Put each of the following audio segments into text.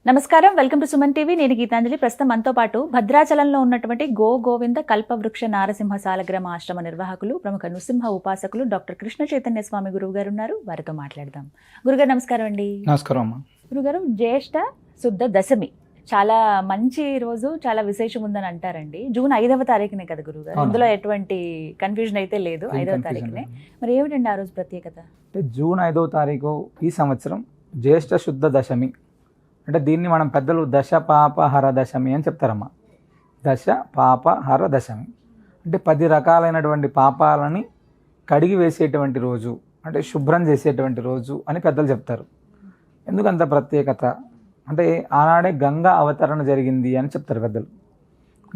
నమస్కారం, welcome to Suman TV. నేను గీతాంజలి. ప్రస్తుతం మనతో పాటు భద్రాచలంలో ఉన్నటువంటి గోవింద కల్పవృక్ష నారసింహ సాలగ్రామ ఆశ్రమ నిర్వాహకులు, ప్రముఖ నృసింహ ఉపాసకులు డాక్టర్ కృష్ణ చైతన్య స్వామి గురువు గారు ఉన్నారు. వారితో మాట్లాడదాం. గురుగారు నమస్కారం అండి. నమస్కారం అమ్మా. గురుగారు, జ్యేష్ఠ శుద్ధ దశమి చాలా మంచి రోజు, చాలా విశేషం ఉందని అంటారండి. జూన్ 5వ తారీఖునే కదా గురుగారు? ఇందులో ఎటువంటి కన్ఫ్యూజన్ అయితే లేదు. 5వ తారీఖునే. మరి ఏమిటండి ఆ రోజు ప్రత్యేకత? అంటే జూన్ 5వ తారీఖు ఈ సంవత్సరం జ్యేష్ఠ శుద్ధ దశమి. అంటే దీన్ని మనం పెద్దలు దశ పాప హర దశమి అని చెప్తారమ్మా. దశ పాప హర దశమి అంటే 10 రకాలైనటువంటి పాపాలని కడిగి వేసేటువంటి రోజు, అంటే శుభ్రం చేసేటువంటి రోజు అని పెద్దలు చెప్తారు. ఎందుకంత ప్రత్యేకత అంటే ఆనాడే గంగా అవతరణ జరిగింది అని చెప్తారు పెద్దలు.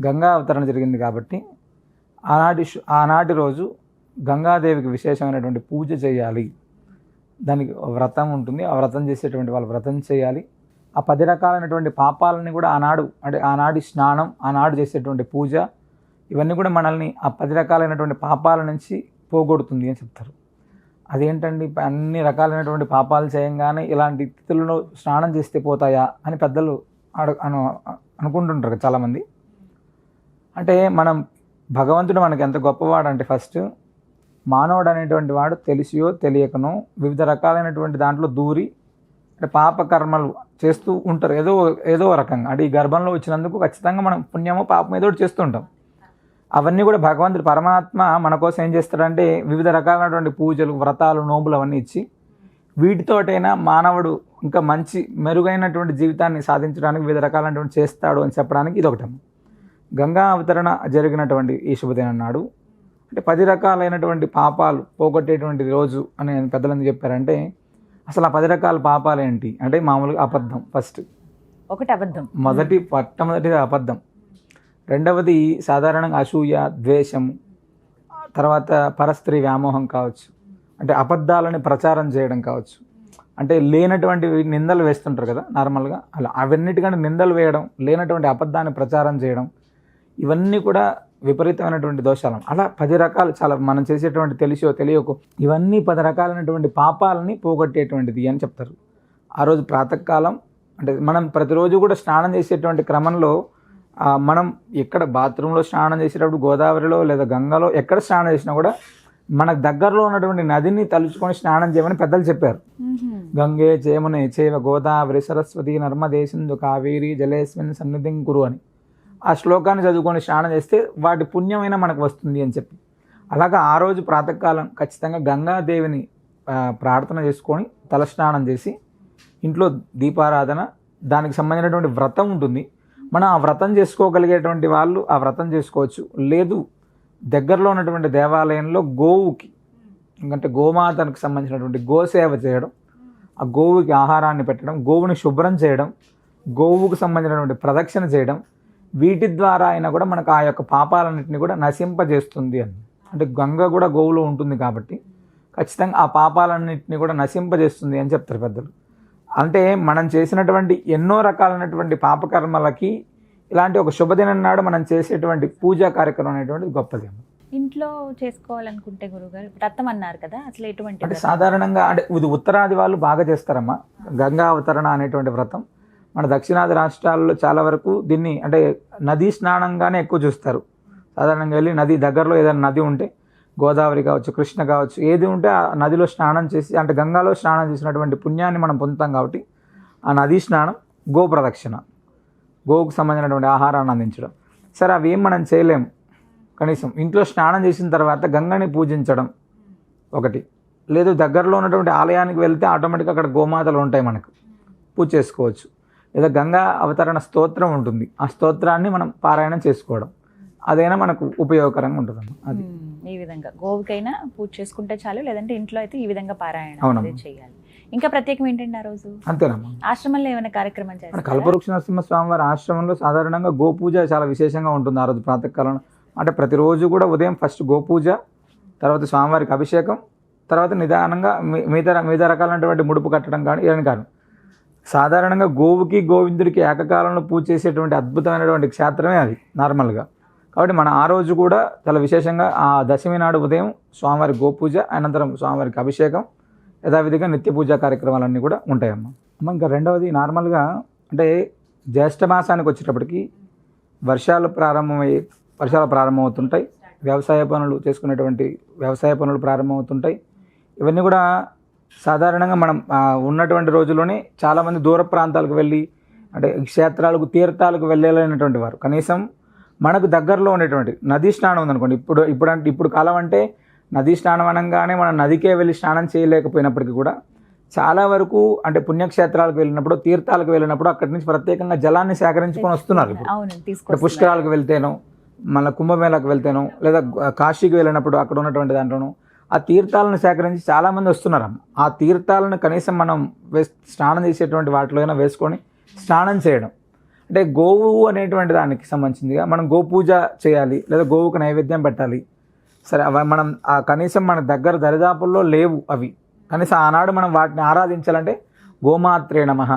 గంగా అవతరణ జరిగింది కాబట్టి ఆనాటి రోజు గంగాదేవికి విశేషమైనటువంటి పూజ చేయాలి. దానికి వ్రతం ఉంటుంది. ఆ వ్రతం చేసేటువంటి వాళ్ళు వ్రతం చేయాలి. ఆ 10 రకాలైనటువంటి పాపాలని కూడా ఆనాడు, అంటే ఆనాటి స్నానం, ఆనాడు చేసేటువంటి పూజ, ఇవన్నీ కూడా మనల్ని ఆ 10 రకాలైనటువంటి పాపాల నుంచి పోగొడుతుంది అని చెప్తారు. అదేంటండి, అన్ని రకాలైనటువంటి పాపాలు చేయంగానే ఇలాంటి తిథులను స్నానం చేస్తే పోతాయా అని పెద్దలు అనుకుంటుంటారు చాలామంది. అంటే భగవంతుడు మనకి ఎంత గొప్పవాడు అంటే, ఫస్ట్ మానవుడు అనేటువంటి వాడు తెలిసియో తెలియకనో వివిధ రకాలైనటువంటి దాంట్లో దూరి అంటే పాపకర్మలు చేస్తూ ఉంటారు ఏదో రకంగా. అంటే ఈ గర్భంలో వచ్చినందుకు ఖచ్చితంగా మనం పుణ్యమో పాపం ఏదో చేస్తూ ఉంటాం. అవన్నీ కూడా భగవంతుడు పరమాత్మ మన కోసం ఏం చేస్తాడంటే వివిధ రకాలైనటువంటి పూజలు, వ్రతాలు, నోములు అవన్నీ ఇచ్చి వీటితోటైనా మానవుడు ఇంకా మంచి మెరుగైనటువంటి జీవితాన్ని సాధించడానికి వివిధ రకాలైనటువంటి చేస్తాడు అని చెప్పడానికి ఇది ఒకటి. గంగా అవతరణ జరిగినటువంటి ఈ శుభదినం నాడు అంటే 10 రకాలైనటువంటి పాపాలు పోగొట్టేటువంటి రోజు అని పెద్దలందుకు చెప్పారంటే, అసలు ఆ 10 రకాల పాపాలు ఏంటి అంటే, మామూలుగా అబద్ధం ఫస్ట్ ఒకటి, అబద్ధం మొట్టమొదటిగా అబద్ధం. రెండవది సాధారణంగా అసూయ, ద్వేషము, తర్వాత పరస్త్రీ వ్యామోహం కావచ్చు, అంటే అబద్ధాలని ప్రచారం చేయడం కావచ్చు, అంటే లేనటువంటి నిందలు వేస్తుంటారు కదా నార్మల్గా, అలా అవన్నిటికంటే నిందలు వేయడం, లేనటువంటి అబద్ధాన్ని ప్రచారం చేయడం, ఇవన్నీ కూడా విపరీతమైనటువంటి దోషాలు. అలా 10 రకాలు, చాలా మనం చేసేటువంటి తెలిసో తెలియకో ఇవన్నీ 10 రకాలైనటువంటి పాపాలని పోగొట్టేటువంటిది అని చెప్తారు. ఆ రోజు ప్రాతకాలం అంటే మనం ప్రతిరోజు కూడా స్నానం చేసేటువంటి క్రమంలో మనం ఎక్కడ బాత్రూంలో స్నానం చేసేటప్పుడు గోదావరిలో లేదా గంగలో ఎక్కడ స్నానం చేసినా కూడా మనకు దగ్గరలో ఉన్నటువంటి నదిని తలుచుకొని స్నానం చేయమని పెద్దలు చెప్పారు. గంగే చేమునే చేవ గోదావరి సరస్వతి నర్మదే సింధు కావేరి జలేస్మిన్ సన్నిధిం కురు అని ఆ శ్లోకాన్ని చదువుకొని స్నానం చేస్తే వాటి పుణ్యమైన మనకు వస్తుంది అని చెప్పి, అలాగా ఆ రోజు ప్రాతకాలం ఖచ్చితంగా గంగాదేవిని ప్రార్థన చేసుకొని తలస్నానం చేసి ఇంట్లో దీపారాధన, దానికి సంబంధించినటువంటి వ్రతం ఉంటుంది. మనం ఆ వ్రతం చేసుకోగలిగేటువంటి వాళ్ళు ఆ వ్రతం చేసుకోవచ్చు. లేదు దగ్గరలో ఉన్నటువంటి దేవాలయంలో గోవుకి, ఎందుకంటే గోమాతకు సంబంధించినటువంటి గోసేవ చేయడం, ఆ గోవుకి ఆహారాన్ని పెట్టడం, గోవుని శుభ్రం చేయడం, గోవుకు సంబంధించినటువంటి ప్రదక్షిణ చేయడం, వీటి ద్వారా అయినా కూడా మనకు ఆ యొక్క పాపాలన్నింటినీ కూడా నశింపజేస్తుంది అని. అంటే గంగ కూడా గోవులో ఉంటుంది కాబట్టి ఖచ్చితంగా ఆ పాపాలన్నింటినీ కూడా నశింపజేస్తుంది అని చెప్తారు పెద్దలు. అంటే మనం చేసినటువంటి ఎన్నో రకాలైనటువంటి పాపకర్మలకి ఇలాంటి ఒక శుభదినం నాడు మనం చేసేటువంటి పూజా కార్యక్రమం అనేటువంటిది గొప్పది. ఇంట్లో చేసుకోవాలనుకుంటే గురుగారు వ్రతం అన్నారు కదా, అసలు ఎటువంటి అంటే సాధారణంగా అంటే ఇది ఉత్తరాది వాళ్ళు బాగా చేస్తారమ్మా గంగా అవతరణ అనేటువంటి వ్రతం. మన దక్షిణాది రాష్ట్రాల్లో చాలా వరకు దీన్ని అంటే నదీ స్నానంగానే ఎక్కువ చూస్తారు. సాధారణంగా వెళ్ళి నది దగ్గరలో ఏదైనా నది ఉంటే, గోదావరి కావచ్చు, కృష్ణ కావచ్చు, ఏది ఉంటే ఆ నదిలో స్నానం చేసి, అంటే గంగాలో స్నానం చేసినటువంటి పుణ్యాన్ని మనం పొందుతాం కాబట్టి ఆ నదీ స్నానం, గో ప్రదక్షిణ, గోవుకు సంబంధించినటువంటి ఆహారాన్ని అందించడం. సరే అవి ఏం మనం చేయలేము, కనీసం ఇంట్లో స్నానం చేసిన తర్వాత గంగని పూజించడం ఒకటి. లేదు దగ్గరలో ఉన్నటువంటి ఆలయానికి వెళ్తే ఆటోమేటిక్గా అక్కడ గోమాతలు ఉంటాయి, మనకు పూజ చేసుకోవచ్చు. లేదా గంగా అవతరణ స్తోత్రం ఉంటుంది, ఆ స్తోత్రాన్ని మనం పారాయణం చేసుకోవడం, అదైనా మనకు ఉపయోగకరంగా ఉంటుంది. అది ఈ విధంగా గోవుకైనా పూజ చేసుకుంటే చాలు, లేదంటే ఇంట్లో అయితే ఈ విధంగా పారాయణం చేయాలి. ఇంకా ప్రత్యేకం ఏంటండి ఆ రోజు? అంతేనమ్మా. ఆశ్రమంలో ఏమైనా కార్యక్రమం చేస్తారు? కల్పవృక్ష నరసింహ స్వామి వారి ఆశ్రమంలో సాధారణంగా గోపూజ చాలా విశేషంగా ఉంటుంది ఆ రోజు ప్రాతకాలం. అంటే ప్రతిరోజు కూడా ఉదయం ఫస్ట్ గోపూజ, తర్వాత స్వామివారికి అభిషేకం, తర్వాత నిదానంగా మిగతా రకాలైనటువంటి ముడుపు కట్టడం కానీ ఏదని కాదు. సాధారణంగా గోవుకి గోవిందుడికి ఏకకాలంలో పూజ చేసేటువంటి అద్భుతమైనటువంటి క్షేత్రమే అది నార్మల్గా. కాబట్టి మన ఆ రోజు కూడా చాలా విశేషంగా ఆ దశమి నాడు ఉదయం స్వామివారి గోపూజ, అనంతరం స్వామివారికి అభిషేకం, యథావిధిగా నిత్య పూజా కార్యక్రమాలన్నీ కూడా ఉంటాయమ్మా. ఇంకా రెండవది నార్మల్గా అంటే జ్యేష్ఠ మాసానికి వచ్చేటప్పటికి వర్షాలు ప్రారంభమవుతుంటాయి, వ్యవసాయ పనులు ప్రారంభమవుతుంటాయి. ఇవన్నీ కూడా సాధారణంగా మనం ఉన్నటువంటి రోజుల్లోనే చాలామంది దూర ప్రాంతాలకు వెళ్ళి అంటే క్షేత్రాలకు తీర్థాలకు వెళ్ళలేనటువంటి వారు కనీసం మనకు దగ్గరలో ఉండేటువంటి నదీ స్నానం ఉందనుకోండి. ఇప్పుడు కాలం అంటే నదీ స్నానం అనగానే మనం నదికే వెళ్ళి స్నానం చేయలేకపోయినప్పటికీ కూడా చాలా వరకు అంటే పుణ్యక్షేత్రాలకు వెళ్ళినప్పుడు తీర్థాలకు వెళ్ళినప్పుడు అక్కడి నుంచి ప్రత్యేకంగా జలాన్ని సేకరించుకొని వస్తున్నారు. ఇప్పుడు పుష్కరాలకు వెళ్తేనో మన కుంభమేళకు వెళ్తేనో లేదా కాశీకి వెళ్ళినప్పుడు అక్కడ ఉన్నటువంటి దాంట్లోనూ ఆ తీర్థాలను సేకరించి చాలామంది వస్తున్నారమ్మ. ఆ తీర్థాలను కనీసం మనం స్నానం చేసేటువంటి వాటిలో వేసుకొని స్నానం చేయడం అంటే గోవు అనేటువంటి దానికి సంబంధించిందిగా మనం గోపూజ చేయాలి లేదా గోవుకు నైవేద్యం పెట్టాలి. సరే మనం కనీసం మన దగ్గర దరిదాపుల్లో లేవు అవి, కనీసం ఆనాడు మనం వాటిని ఆరాధించాలంటే గోమాత్రే నమః,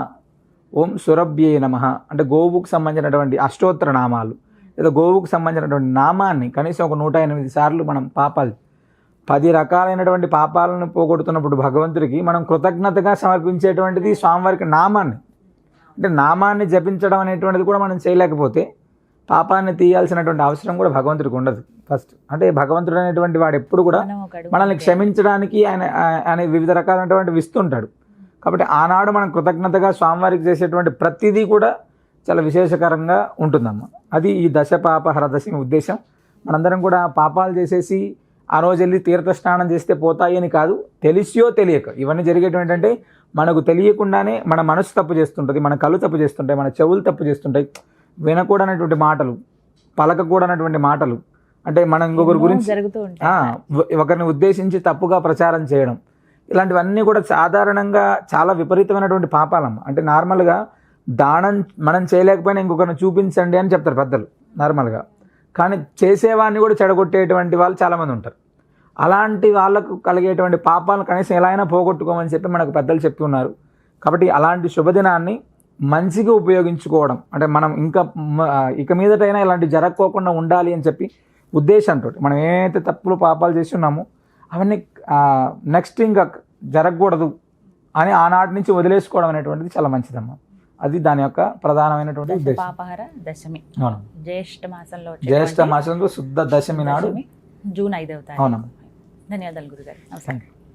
ఓం సురభ్యే నమః అంటే గోవుకు సంబంధించినటువంటి అష్టోత్తర నామాలు లేదా గోవుకు సంబంధించినటువంటి నామాన్ని కనీసం ఒక 108 సార్లు మనం 10 రకాలైనటువంటి పాపాలను పోగొడుతున్నప్పుడు భగవంతుడికి మనం కృతజ్ఞతగా సమర్పించేటువంటిది స్వామివారికి నామాన్ని. అంటే నామాన్ని జపించడం అనేటువంటిది కూడా మనం చేయలేకపోతే పాపాన్ని తీయాల్సినటువంటి అవసరం కూడా భగవంతుడికి ఉండదు. ఫస్ట్ అంటే భగవంతుడు అనేటువంటి వాడు ఎప్పుడు కూడా మనల్ని క్షమించడానికి ఆయన వివిధ రకాలైనటువంటి ఇస్తుంటాడు. కాబట్టి ఆనాడు మనం కృతజ్ఞతగా స్వామివారికి చేసేటువంటి ప్రతిదీ కూడా చాలా విశేషకరంగా ఉంటుందమ్మ. అది ఈ దశ పాపహర దశమి ఉద్దేశం. మనందరం కూడా పాపాలు చేసేసి ఆ రోజు వెళ్ళి తీర్థ స్నానం చేస్తే పోతాయి అని కాదు, తెలిసియో తెలియక ఇవన్నీ జరిగేటువంటి అంటే మనకు తెలియకుండానే మన మనసు తప్పు చేస్తుంటుంది, మన కళ్ళు తప్పు చేస్తుంటాయి, మన చెవులు తప్పు చేస్తుంటాయి, వినకూడనటువంటి మాటలు, పలకకూడనటువంటి మాటలు, అంటే మనం ఇంకొకరి గురించి ఒకరిని ఉద్దేశించి తప్పుగా ప్రచారం చేయడం, ఇలాంటివన్నీ కూడా సాధారణంగా చాలా విపరీతమైనటువంటి పాపాలమ్మ. అంటే నార్మల్గా దానం మనం చేయలేకపోయినా ఇంకొకరిని చూపించండి అని చెప్తారు పెద్దలు నార్మల్గా, కానీ చేసేవాడిని కూడా చెడగొట్టేటువంటి వాళ్ళు చాలామంది ఉంటారు. అలాంటి వాళ్ళకు కలిగేటువంటి పాపాలను కనీసం ఎలా అయినా పోగొట్టుకోమని చెప్పి మనకు పెద్దలు చెప్తున్నారు. కాబట్టి అలాంటి శుభదినాన్ని మంచిగా ఉపయోగించుకోవడం అంటే మనం ఇక మీదటైనా ఇలాంటి జరగకోకుండా ఉండాలి అని చెప్పి ఉద్దేశంతో మనం ఏమైతే తప్పులు పాపాలు చేసి ఉన్నామో అవన్నీ నెక్స్ట్ ఇంకా జరగకూడదు అని ఆనాటి నుంచి వదిలేసుకోవడం అనేటువంటిది చాలా మంచిదమ్మా. అది దాని యొక్క ప్రధానమైనటువంటి ఉద్దేశం. పాపహర దశమి జ్యేష్ఠ మాసంలో శుద్ధ దశమి నాడు జూన్ 5వ తారీఖు. అవునమ్మా. ధన్యవాదాలు గురుగారు. నమస్కారం.